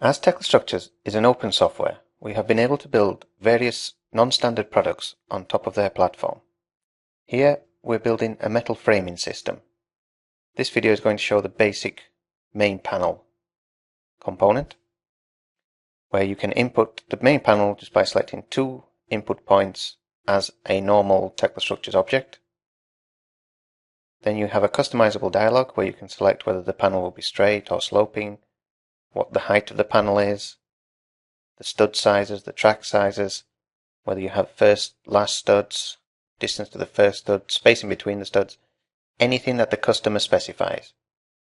As Tekla Structures is an open software, we have been able to build various non-standard products on top of their platform. Here we're building a metal framing system. This video is going to show the basic main panel component, where you can input the main panel just by selecting two input points as a normal Tekla Structures object. Then you have a customizable dialog where you can select whether the panel will be straight or sloping, what the height of the panel is, the stud sizes, the track sizes, whether you have first, last studs, distance to the first stud, spacing between the studs, anything that the customer specifies.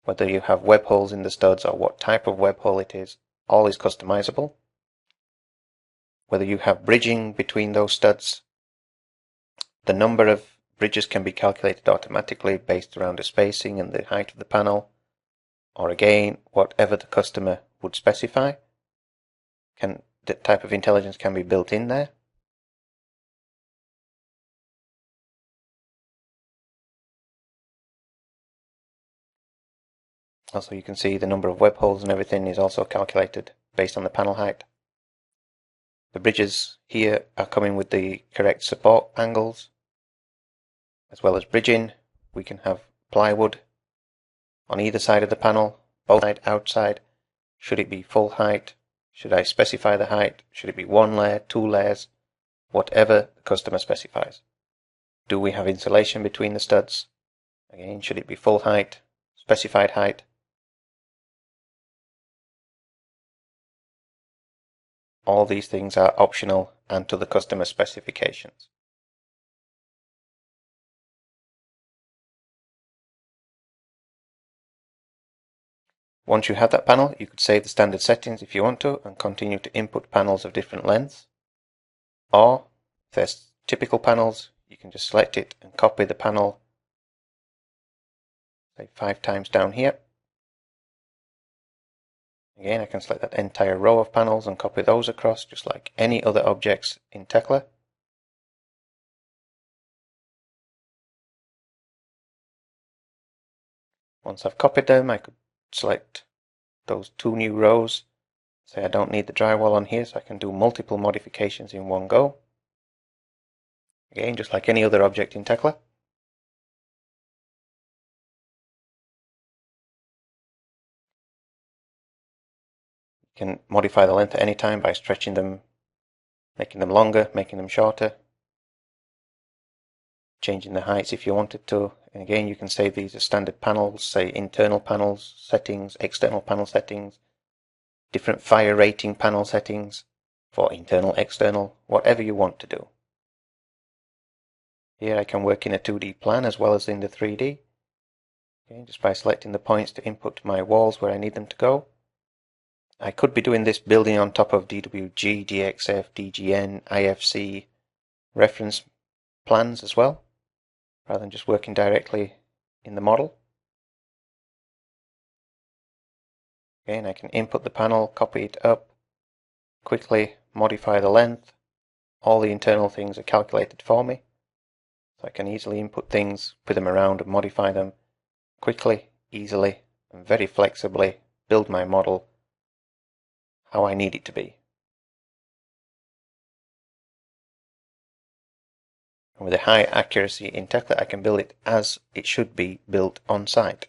Whether you have web holes in the studs or what type of web hole it is, all is customizable. Whether you have bridging between those studs, the number of bridges can be calculated automatically based around the spacing and the height of the panel, or again, whatever the customer would specify. That type of intelligence can be built in there. Also, you can see the number of web holes and everything is also calculated based on the panel height. The bridges here are coming with the correct support angles. As well as bridging, we can have plywood on either side of the panel, both side, outside. Should it be full height? Should I specify the height? Should it be one layer, two layers? Whatever the customer specifies. Do we have insulation between the studs? Again, should it be full height, specified height? All these things are optional and to the customer specifications. Once you have that panel, you could save the standard settings if you want to and continue to input panels of different lengths. Or, if there's typical panels, you can just select it and copy the panel, say 5 times down here. Again, I can select that entire row of panels and copy those across, just like any other objects in Tekla. Once I've copied them, I could select those 2 new rows. Say I don't need the drywall on here, so I can do multiple modifications in one go. Again, just like any other object in Tekla. You can modify the length at any time by stretching them, making them longer, making them shorter, changing the heights if you wanted to. And again, you can save these as standard panels, say internal panels settings, external panel settings, different fire rating panel settings for internal, external, whatever you want to do. Here I can work in a 2D plan as well as in the 3D. Okay, just by selecting the points to input my walls where I need them to go. I could be doing this building on top of DWG, DXF, DGN, IFC reference plans as well, rather than just working directly in the model. Again, I can input the panel, copy it up, quickly modify the length. All the internal things are calculated for me, so I can easily input things, put them around and modify them quickly, easily, and very flexibly, build my model how I need it to be. And with a high accuracy in Tekla, I can build it as it should be built on site.